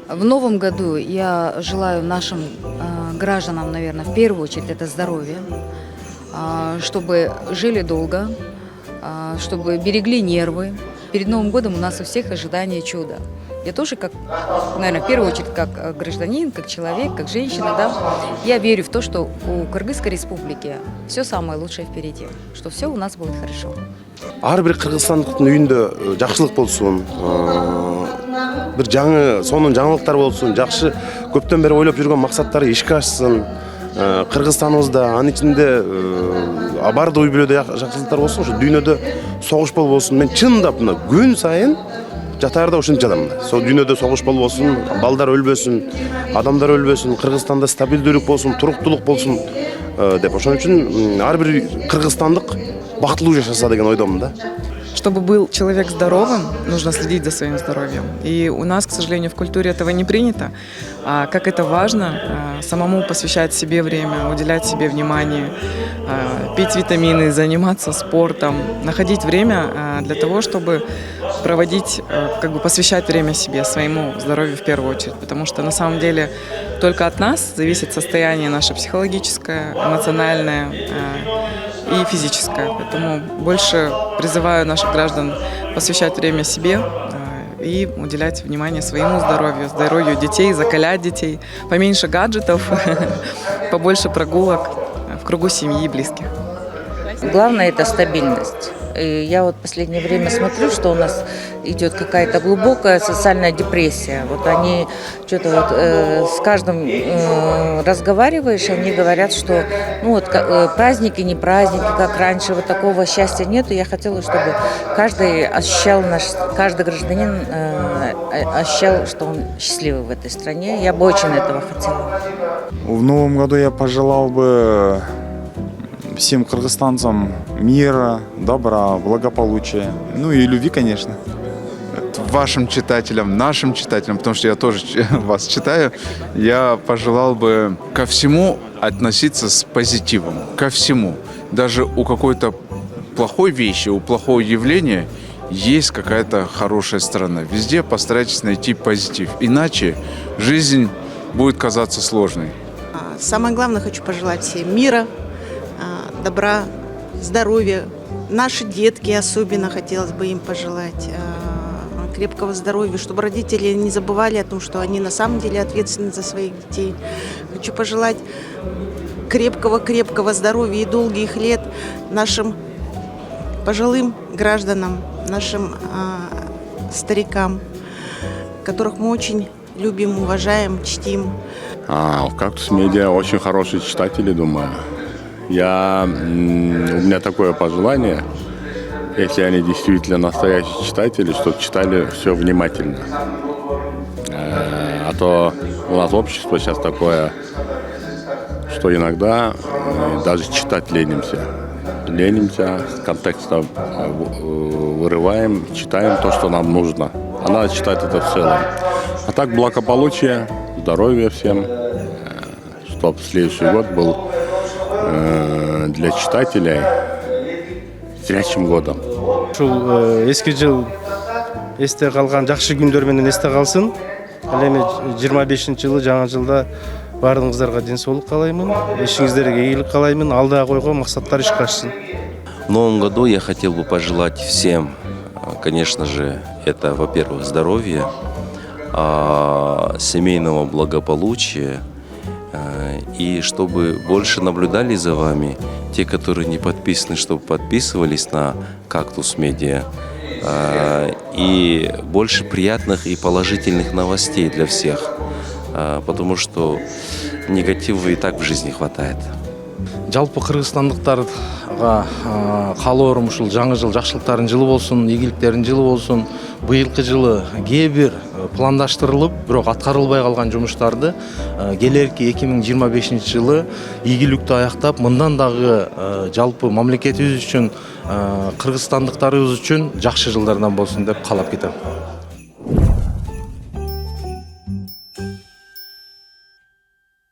В новом году я желаю нашим гражданам, наверное, в первую очередь это здоровье, чтобы жили долго, чтобы берегли нервы. Перед Новым годом у нас у всех ожидание чуда. Я тоже, как, наверное, в первую очередь, как гражданин, как человек, как женщина, да, я верю в то, что у Кыргызской республики все самое лучшее впереди, что все у нас будет хорошо. Ар бир кыргызстандыктын үйүндө жакшылык болсун, бир сонун жаңылыктар болсун, жакшы көптөн бери ойлоп жүргөн максаттары ишке ашсын. Кыргызстаныбызда анын ичинде бардык үй бүлөдө жакшылыктар болсун, ушу дүйнөдө согуш болбосун. Мен чындап мына күн сайын жатаарда ушинтип жатам. Сол дүйнөдө согуш болбосун, балдар өлбөсүн, адамдар өлбөсүн, Кыргызстанда стабилдүүлүк болсун, туруктуулук болсун деп. Ошон үчүн ар бир кыргызстандык бактылуу жашаса деген ойдомун да. Чтобы был человек здоровым, нужно следить за своим здоровьем. И у нас, к сожалению, в культуре этого не принято. А как это важно, самому посвящать себе время, уделять себе внимание, пить витамины, заниматься спортом, находить время для того, чтобы проводить, посвящать время себе, своему здоровью в первую очередь. Потому что на самом деле только от нас зависит состояние наше психологическое, эмоциональное и физическое. Поэтому больше призываю наших граждан посвящать время себе и уделять внимание своему здоровью, здоровью детей, закалять детей, поменьше гаджетов, побольше прогулок в кругу семьи и близких. Главное – это стабильность. И я вот в последнее время смотрю, что у нас идет какая-то глубокая социальная депрессия. Вот они что-то вот с каждым разговариваешь, они говорят, что праздники, не праздники, как раньше, вот такого счастья нету. Я хотела, чтобы каждый гражданин ощущал, что он счастливый в этой стране. Я бы очень этого хотела. В новом году я пожелал бы всем кыргызстанцам мира, добра, благополучия, ну и любви, конечно. Вашим читателям, нашим читателям, потому что я тоже вас читаю, я пожелал бы ко всему относиться с позитивом, ко всему. Даже у какой-то плохой вещи, у плохого явления есть какая-то хорошая сторона. Везде постарайтесь найти позитив, иначе жизнь будет казаться сложной. Самое главное, хочу пожелать всем мира, добра, здоровья. Наши детки особенно хотелось бы им пожелать крепкого здоровья, чтобы родители не забывали о том, что они на самом деле ответственны за своих детей. Хочу пожелать крепкого здоровья и долгих лет нашим пожилым гражданам, нашим старикам, которых мы очень любим, уважаем, чтим. В «Кактус Медиа» очень хорошие читатели, думаю. У меня такое пожелание, если они действительно настоящие читатели, чтобы читали все внимательно. А то у нас общество сейчас такое, что иногда даже читать ленимся. Ленимся, с контекста вырываем, читаем то, что нам нужно. А надо читать это в целом. А так благополучие, здоровья всем, чтобы следующий год был для читателей зрячим годом. Ушул эски жыл эсте калган жакшы күндөр менен эсте калсын. Ал эми 25-жылы жаңы жылда баарыңыздарга ден соолук каалаймын, ишиңиздерге ийгилик каалаймын, алдыга койгон максаттар ишке ашсын. В новом году я хотел бы пожелать всем, конечно же, это, во-первых, здоровья, семейного благополучия, и чтобы больше наблюдали за вами, те, которые не подписаны, чтобы подписывались на «Кактус Медиа», и больше приятных и положительных новостей для всех, потому что негатива и так в жизни хватает. Жалпы кыргызстандыктарга каалоорум ушул жаңы жыл жакшылыктардын жылы болсун, ийгиликтердин жылы болсун. Быйылкы жылы кээ бир пландаштырылып, бирок аткарылбай калган жумуштарды келерки 2025-жылы ийгиликтүү аяктап, мындан дагы жалпы мамлекетибиз үчүн, кыргызстандыктарыбыз үчүн жакшы жылдардан болсун деп каалап кетем.